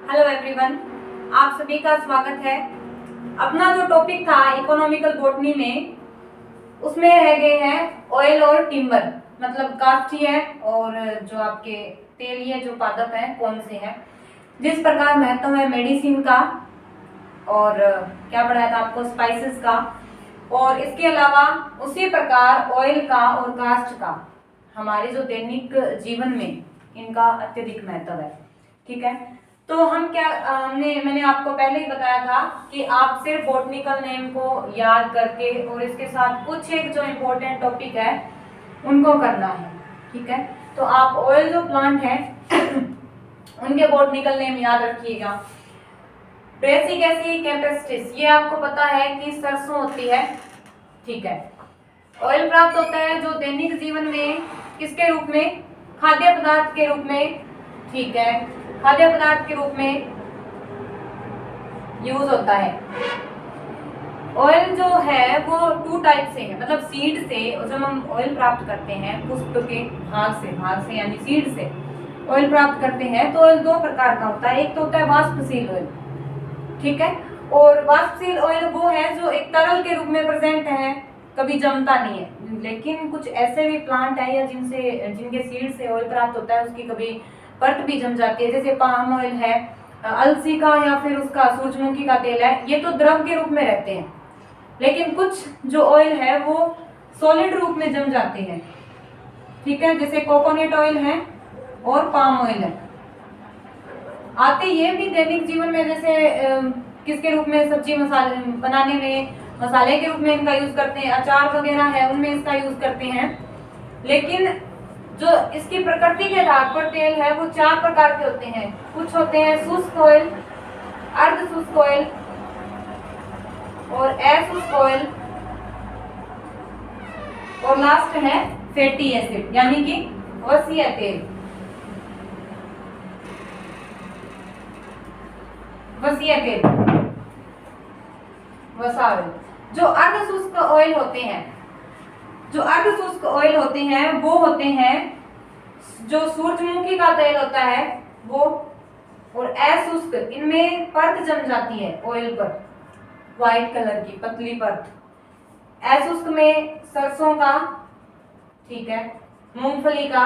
Hello everyone, आप सभी का स्वागत है। अपना जो टॉपिक था इकोनॉमिकल बॉटनी में, उसमें रह गए हैं ऑयल और टिम्बर, मतलब काष्ठीय और जो आपके तेलीय जो पादप हैं कौन से हैं, जिस प्रकार महत्व है मेडिसिन का और क्या पढ़ाया था आपको स्पाइसेस का, और इसके अलावा उसी प्रकार ऑयल का और काष्ठ का हमारे जो दैनिक जीवन में इनका अत्यधिक महत्व है। ठीक है, तो हम क्या मैंने आपको पहले ही बताया था कि आप सिर्फ बॉटनिकल नेम को याद करके और इसके साथ कुछ एक जो इम्पोर्टेंट टॉपिक है उनको करना है। ठीक है, तो आप ऑयल जो प्लांट है उनके बॉटनिकल नेम याद रखिएगा। ब्रेसिक एसिड कैपेसिटिस, ये आपको पता है कि सरसों होती है। ठीक है, ऑयल प्राप्त होता है जो दैनिक जीवन में किसके रूप में, खाद्य पदार्थ के रूप में। ठीक है, खाद्य पदार्थ के रूप में यूज होता है। ऑयल जो है वो 2 टाइप से है, मतलब सीड से, और जब हम ऑयल प्राप्त करते हैं पुष्प के भाग से यानी सीड से ऑयल प्राप्त करते हैं तो ऑयल 2 प्रकार का होता है। एक तो होता है वाष्पशील ऑयल, ठीक है, और वाष्पशील ऑयल वो है जो एक तरल के रूप में प्रेजेंट है, कभी जमता नहीं है। लेकिन कुछ ऐसे भी प्लांट है या जिनके सीड से ऑयल प्राप्त होता है उसकी कभी परत भी जम जाती है, जैसे पाम ऑयल है, अलसी का या फिर उसका सूरजमुखी का तेल है, ये तो द्रव के रूप में रहते हैं। लेकिन कुछ जो ऑयल है वो सॉलिड रूप में जम जाते हैं। ठीक है, जैसे कोकोनट ऑयल है और पाम ऑयल है। आते ये भी दैनिक जीवन में, जैसे किसके रूप में, सब्जी मसाले बनाने में मसाले के रूप में इनका यूज करते हैं, अचार वगैरह है उनमें इसका यूज करते हैं। लेकिन जो इसकी प्रकृति के आधार पर तेल है वो 4 प्रकार के होते हैं। कुछ होते हैं शुष्क ऑयल, अर्ध शुष्क ऑयल और अशुष्क ऑयल, और लास्ट है फैटी एसिड यानी कि वसीय तेल। वसीय तेल, वसा ऑयल। जो अर्ध शुष्क ऑयल होते हैं, जो अर्ध शुष्क ऑयल होते हैं वो होते हैं जो सूरजमुखी का तेल होता है वो, और अशुष्क, इनमें परत जम जाती है ऑयल पर, व्हाइट कलर की पतली परत। अशुष्क में सरसों का, ठीक है, मूंगफली का,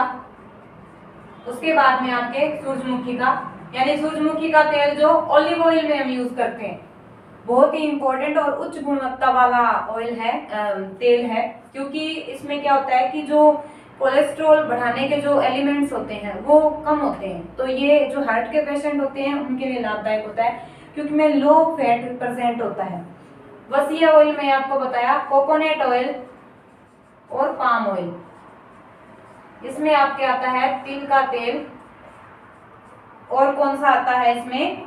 उसके बाद में आपके सूरजमुखी का, यानी सूरजमुखी का तेल जो ऑलिव ऑयल में हम यूज करते हैं। बहुत ही इंपॉर्टेंट और उच्च गुणवत्ता वाला ऑयल है, तेल है, क्योंकि इसमें क्या होता है कि जो कोलेस्ट्रॉल बढ़ाने के जो एलिमेंट्स होते हैं वो कम होते हैं, तो ये जो हार्ट के पेशेंट होते हैं उनके लिए लाभदायक होता है, क्योंकि में लो फैट प्रेजेंट होता है। वसीय ऑयल में आपको बताया कोकोनट ऑयल और पाम ऑयल। इसमें आपके आता है तिल का तेल, और कौन सा आता है इसमें,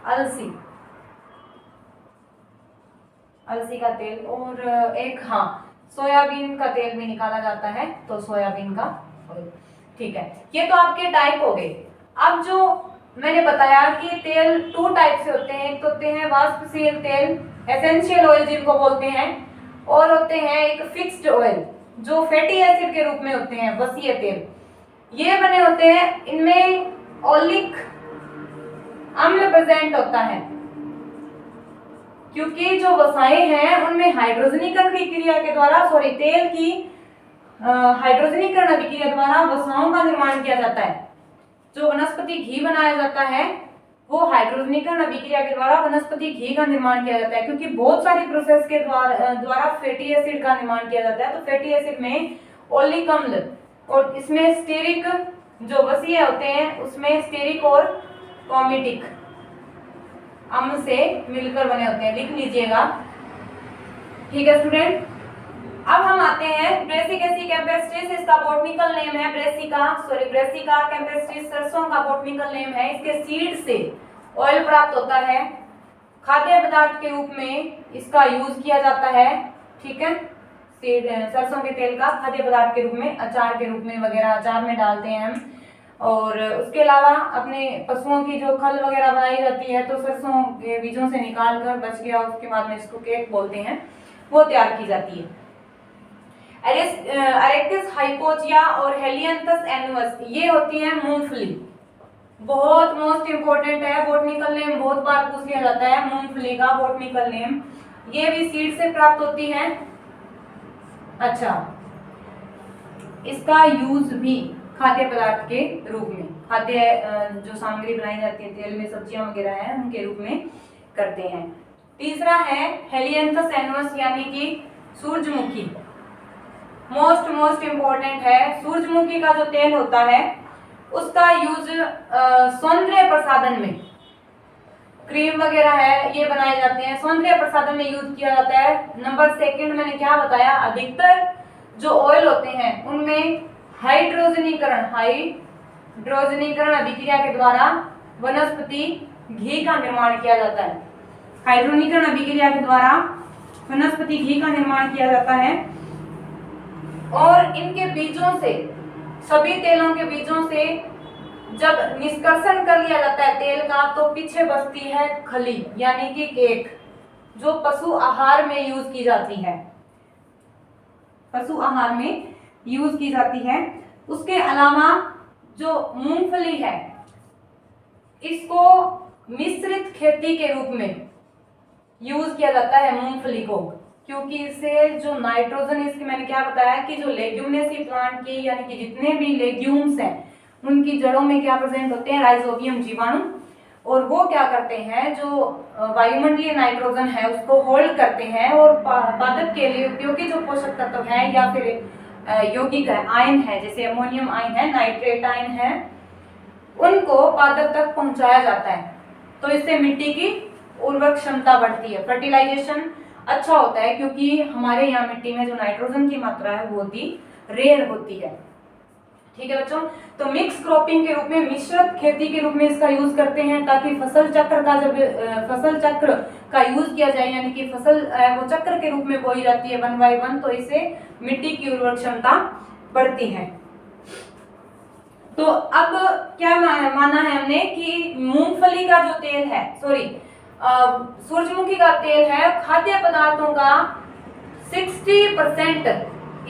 अलसी, अलसी का तेल, और एक सोयाबीन का तेल भी निकाला जाता है, तो सोयाबीन का ऑयल। ठीक है, ये तो आपके टाइप हो गए। अब जो मैंने बताया कि तेल 2 टाइप से होते हैं, एक तो होते हैं वाष्पशील तेल, एसेंशियल ऑयल जिनको बोलते हैं, और होते हैं एक फिक्स्ड ऑयल जो फैटी एसिड के रूप में होते हैं, वसीय तेल। ये बने होते हैं, इनमें ऑलिक अम्ल प्रेजेंट होता है, क्योंकि जो वसाएं हैं उनमें हाइड्रोजनीकरण की क्रिया के द्वारा, तेल की हाइड्रोजनीकरण अभिक्रिया द्वारा वसाओं का निर्माण किया जाता है। जो वनस्पति घी बनाया जाता है वो हाइड्रोजनीकरण अभिक्रिया के द्वारा वनस्पति घी का निर्माण किया जाता है, क्योंकि बहुत सारी प्रोसेस के द्वारा फैटी एसिड का निर्माण किया जाता है। तो फैटी एसिड में ओलिक अम्ल, और इसमें स्टेरिक, जो वसीय होते हैं उसमें स्टेरिक और कॉमिटिक अम्ल से मिलकर बने होते हैं, लिख लीजिएगा। ठीक है स्टूडेंट, अब हम आते हैं ब्रेसिका कैम्पेस्ट्रिस, इसका बॉटनिकल नेम है ब्रेसिका कैम्पेस्ट्रिस, सरसों का बॉटनिकल नेम है। इसके सीड से ऑयल प्राप्त होता है, खाद्य पदार्थ के रूप में इसका यूज किया जाता है। ठीक है, सीड सरसों के तेल का खाद्य पदार्थ के रूप में, अचार के रूप में वगैरह, अचार में डालते हैं हम। और उसके अलावा अपने पशुओं की जो खल वगैरह बनाई जाती है तो सरसों के बीजों से निकाल कर बच गया, उसके बाद में इसको केक बोलते हैं, वो तैयार की जाती है। अरेक्टिस हाइपोचिया और हेलियंथस एनुअस, ये होती है मूंगफली। बहुत मोस्ट इंपोर्टेंट है, बॉटनिकल नेम बहुत बार पूछ लिया जाता है मूंगफली का बॉटनिकल नेम। ये भी सीड से प्राप्त होती है। अच्छा, इसका यूज भी खाद्य पदार्थ के रूप में, खाद्य जो सामग्री बनाई जाती है तेल में, सब्जियां वगैरह हैं उनके रूप में करते हैं। तीसरा है हेलियंथस एनुस यानी कि सूरजमुखी। मोस्ट इंपोर्टेंट है। सूरजमुखी का जो तेल होता है उसका यूज सौंदर्य प्रसाधन में, क्रीम वगैरह है ये बनाए जाते हैं, सौंदर्य प्रसाधन में यूज किया जाता है। नंबर सेकंड मैंने क्या बताया, अधिकतर जो ऑयल होते हैं उनमें हाइड्रोजनीकरण अभिक्रिया के द्वारा वनस्पति घी का निर्माण किया जाता है। हाइड्रोजनीकरण अभिक्रिया के द्वारा वनस्पति घी का निर्माण किया जाता है। और इनके बीजों से, सभी तेलों के बीजों से जब निष्कर्षण कर लिया जाता है तेल का, तो पीछे बचती है खली यानी कि केक, जो पशु आहार में यूज की जाती है, पशु आहार में यूज की जाती है। उसके अलावा जो मूंगफली है इसको मिश्रित खेती के रूप में यूज किया जाता है मूंगफली को, क्योंकि इससे जो नाइट्रोजन, इसकी मैंने क्या बताया कि जो लेग्यूमिनेसी प्लांट की यानी कि जितने भी लेग्यूम्स हैं उनकी जड़ों में क्या प्रेजेंट होते हैं, राइजोबियम जीवाणु, और वो क्या करते हैं, जो वायुमंडलीय नाइट्रोजन है उसको होल्ड करते हैं और पादप के लिए उपयोगी जो पोषक तत्व है या फिर यौगिक आयन है, जैसे अमोनियम आयन है, नाइट्रेट आयन है, उनको पादप तक पहुंचाया जाता है। तो इससे मिट्टी की उर्वरक क्षमता बढ़ती है, फर्टिलाइजेशन अच्छा होता है, क्योंकि हमारे यहाँ मिट्टी में जो नाइट्रोजन की मात्रा है वो भी रेयर होती है। ठीक है बच्चों, तो मिक्स क्रॉपिंग के रूप में, मिश्रित खेती के रूप में इसका यूज करते हैं, ताकि फसल चक्र का, जब फसल चक्र का यूज किया जाए यानी कि फसल वो चक्र के रूप में बोई जाती है 1 by 1, तो इससे मिट्टी की उर्वरक क्षमता बढ़ती है। तो अब क्या माना है हमने कि मूंगफली का जो तेल है, सूरजमुखी का तेल है, खाद्य पदार्थों का 60%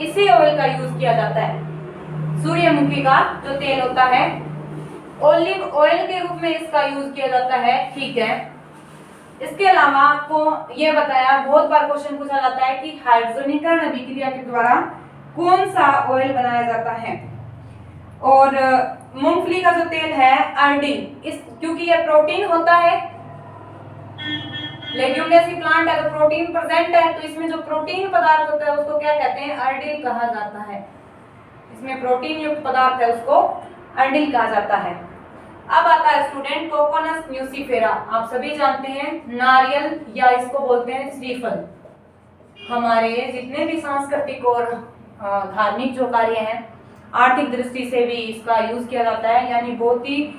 इसी ऑयल का यूज किया जाता है। सूर्यमुखी का जो तेल होता है ओलिव ऑयल के रूप में इसका यूज किया जाता है। ठीक है, इसके अलावा आपको ये बताया, बहुत बार क्वेश्चन पूछा जाता है कि हाइड्रोजनीकरण अभिक्रिया के द्वारा कौन सा ऑयल बनाया जाता है। और मूंगफली का जो तेल है अर्डिल, इस क्योंकि ये प्रोटीन होता है, लेग्यूमिनेसी प्लांट है तो प्रोटीन प्रेजेंट है, तो इसमें जो प्रोटीन पदार्थ होता है उसको क्या कहते हैं, अर्डिल कहा जाता है। इसमें प्रोटीन युक्त पदार्थ है उसको अर्डिल कहा जाता है। अब आता है स्टूडेंट कोकोनस न्यूसीफेरा। आप सभी जानते हैं नारियल या इसको बोलते हैं श्रीफल। हमारे जितने भी सांस्कृतिक और धार्मिक जो कार्य हैं, आर्थिक दृष्टि से भी इसका यूज किया जाता है, यानी बहुत ही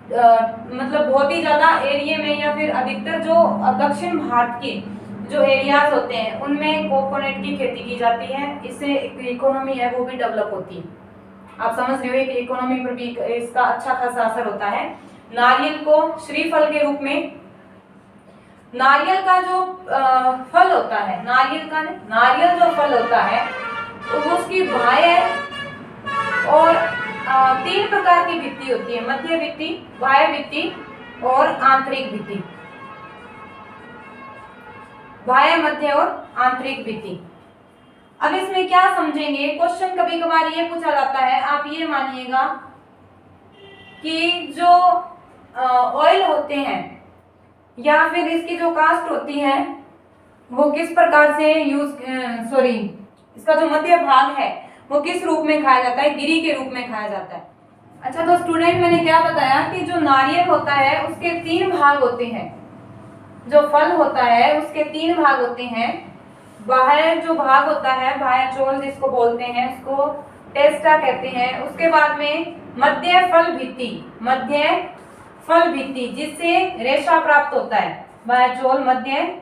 मतलब बहुत ही ज्यादा एरिया में या फिर अधिकतर जो दक्षिण भारत की जो एरियाज होते हैं उनमें कोकोनट की खेती की जाती है। इससे इकोनॉमी है वो भी डेवलप होती है। आप समझ रहे हो कि इकोनॉमी पर भी इसका अच्छा खासा असर होता है। नारियल को श्रीफल के रूप में, नारियल का जो फल होता है, नारियल जो फल होता है वो उसकी बाह्य और 3 प्रकार की भित्ति होती है, मध्य भित्ति, बाह्य भित्ति और आंतरिक भित्ति, बाह्य, मध्य और आंतरिक भित्ति। अब इसमें क्या समझेंगे, क्वेश्चन कभी कभार ये पूछा जाता है, आप ये मानिएगा कि जो ऑयल होते हैं या फिर इसकी जो कास्ट होती है वो किस प्रकार से इसका जो मध्य भाग है वो किस रूप में खाया जाता है, गिरी के रूप में खाया जाता है। अच्छा, तो स्टूडेंट मैंने क्या बताया कि जो नारियल होता है उसके 3 भाग होते हैं, जो फल होता है उसके 3 भाग होते हैं। बाह्य जो भाग होता है, बाह्य चोल जिसको बोलते हैं, उसको टेस्टा कहते हैं। उसके बाद में मध्य फल भित्ति जिससे रेशा प्राप्त होता है, बाह्य चोल, मध्य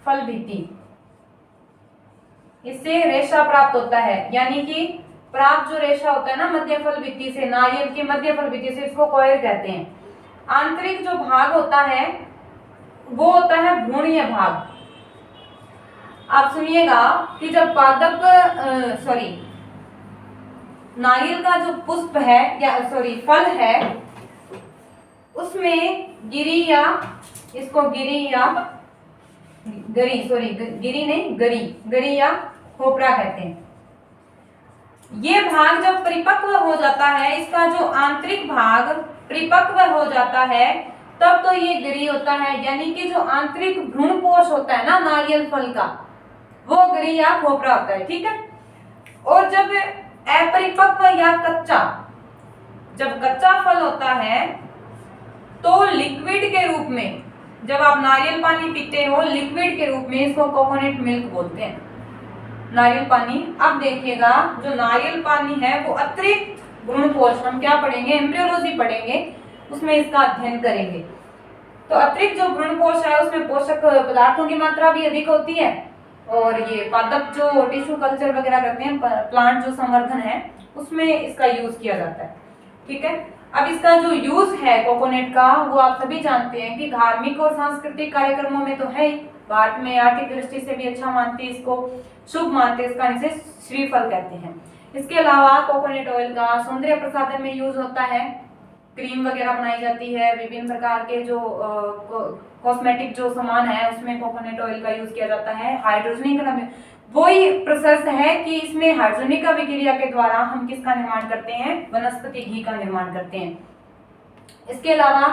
फल भित्ति, इससे रेशा प्राप्त होता है, यानी कि प्राप्त जो रेशा होता है ना मध्य फल भित्ति से, नारियल की मध्य फल भित्ति से, इसको कॉयर कहते हैं। आंतरिक जो भाग होता है वो होता है भ्रूणीय भाग। आप सुनिएगा कि जब नारियल का जो पुष्प है या फल है उसमें गिरी या इसको गिरी या गरी, सॉरी गिरी नहीं गरी, गरी या खोपरा कहते हैं। ये भाग जब परिपक्व हो जाता है, इसका जो आंतरिक भाग परिपक्व हो जाता है तब तो ये गिरी होता है, यानी कि जो आंतरिक भ्रूणपोष होता है ना नारियल फल का, वो गिरी या खोपरा होता है, ठीक है। और जब अपरिपक्व या कच्चा, जब कच्चा फल होता है तो लिक्विड के रूप में, जब आप नारियल पानी पीते हो लिक्विड के रूप में, इसको कोकोनट मिल्क बोलते हैं, नारियल पानी। अब देखिएगा जो नारियल पानी है वो अतिरिक्त भ्रूणपोष, हम क्या पढ़ेंगे, एम्ब्रियोलॉजी पढ़ेंगे, उसमें इसका अध्ययन करेंगे। तो अतिरिक्त जो भ्रूणपोष है उसमें पोषक पदार्थों की मात्रा भी अधिक होती है, और ये पादप जो टिश्यू कल्चर वगैरह करते हैं, प्लांट जो संवर्धन है, उसमें इसका यूज किया जाता है, ठीक है। अब इसका जो यूज है कोकोनट का, वो आप सभी जानते हैं कि धार्मिक और सांस्कृतिक कार्यक्रमों में तो है ही, भारत में आर्थिक दृष्टि से भी अच्छा मानते हैं इसको, शुभ मानते हैं इसका, इसे श्रीफल कहते हैं। इसके अलावा कोकोनट ऑयल का सौंदर्य प्रसाधन में यूज होता है, क्रीम वगैरह बनाई जाती है, विभिन्न प्रकार के जो कॉस्मेटिक जो सामान है उसमें कोकोनट ऑयल का यूज किया जाता है। हाइड्रोजनीकरण वही प्रोसेस है कि इसमें हाइड्रोजनिक अभिक्रिया के द्वारा हम किसका निर्माण करते हैं, वनस्पति घी का निर्माण करते हैं। इसके अलावा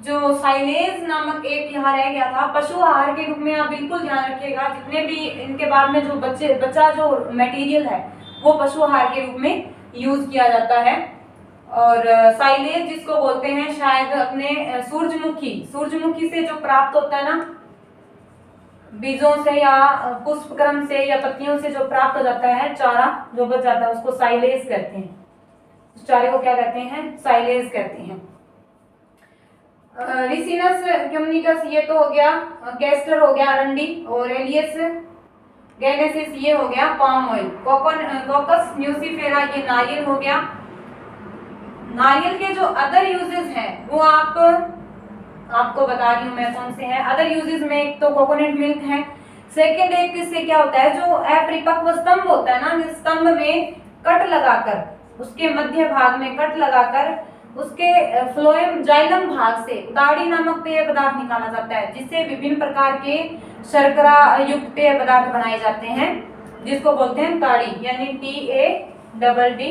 जो साइलेज नामक एक यहाँ रह गया था, पशु आहार के रूप में आप बिल्कुल ध्यान रखिएगा, जितने भी इनके बाद में जो बच्चा जो मटेरियल है वो पशु आहार के रूप में यूज किया जाता है। और साइलेज जिसको बोलते हैं, शायद अपने सूरजमुखी से जो प्राप्त होता है ना, बीजों से या पुष्पक्रम से या पत्तियों से जो प्राप्त हो जाता है चारा जो बच जाता है, उसको साइलेज कहते हैं। उस चारे को क्या कहते हैं, साइलेज कहते हैं। रिसिनस क्यूमिनिकस ये तो हो गया, कैस्टर हो गया अरंडी, और एलियस गैनेसिस ये हो गया पाम ऑयल। कोकस न्यूसीफेरा ये नारियल हो गया। नारियल के जो अदर यूजेस हैं वो आपको बता रही हूँ मैं कौन से हैं। अदर यूजेस में एक तो कोकोनट मिल्क है, सेकंड एक इससे क्या होता है, जो अपरिपक्व स्तंभ होता है ना, जिस स्तंभ में कट लगाकर, उसके मध्य भाग में कट लगाकर उसके फ्लोएम जाइलम भाग से ताड़ी नामक पेय पदार्थ निकाला जाता है, जिससे विभिन्न प्रकार के शर्करा युक्त पेय पदार्थ बनाए जाते हैं, जिसको बोलते हैं ताड़ी, यानी TADDY।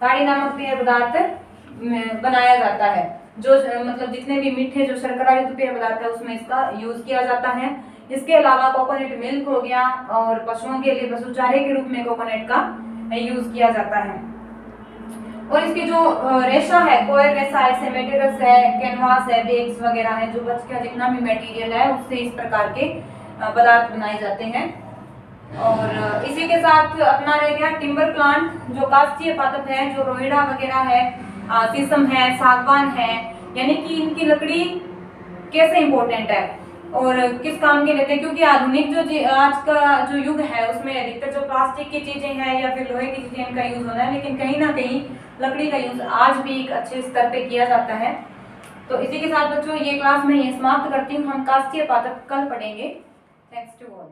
ताड़ी नामक पेय पदार्थ बनाया जाता है, जो मतलब जितने भी मीठे जो शर्करा युक्त पेय पदार्थ है उसमें इसका यूज किया जाता है। इसके अलावा कोकोनट मिल्क हो गया, और पशुओं के लिए पशु चारे के रूप में कोकोनट का यूज किया जाता है। और इसके जो रेशा है, कोयर रेशा है, सेमेटेरस है, कैनवास है, बेग्स वगैरह है, जो बच का जितना भी मटेरियल है उससे इस प्रकार के पदार्थ बनाए जाते हैं। और इसी के साथ अपना रह गया टिम्बर प्लांट, जो काष्ठीय पादप है, जो रोहिड़ा वगैरह है, शीशम है, सागवान है, यानी कि इनकी लकड़ी कैसे इंपॉर्टेंट है और किस काम के लेते हैं, क्योंकि आधुनिक जो आज का जो युग है उसमें अधिकतर जो प्लास्टिक की चीजें हैं या फिर लोहे की चीजें इनका यूज होना है, लेकिन कहीं ना कहीं लकड़ी का यूज आज भी एक अच्छे स्तर पे किया जाता है। तो इसी के साथ बच्चों ये क्लास में ये समाप्त करती हूँ, हम काष्ठीय पादप कल पढ़ेंगे। Thanks to all.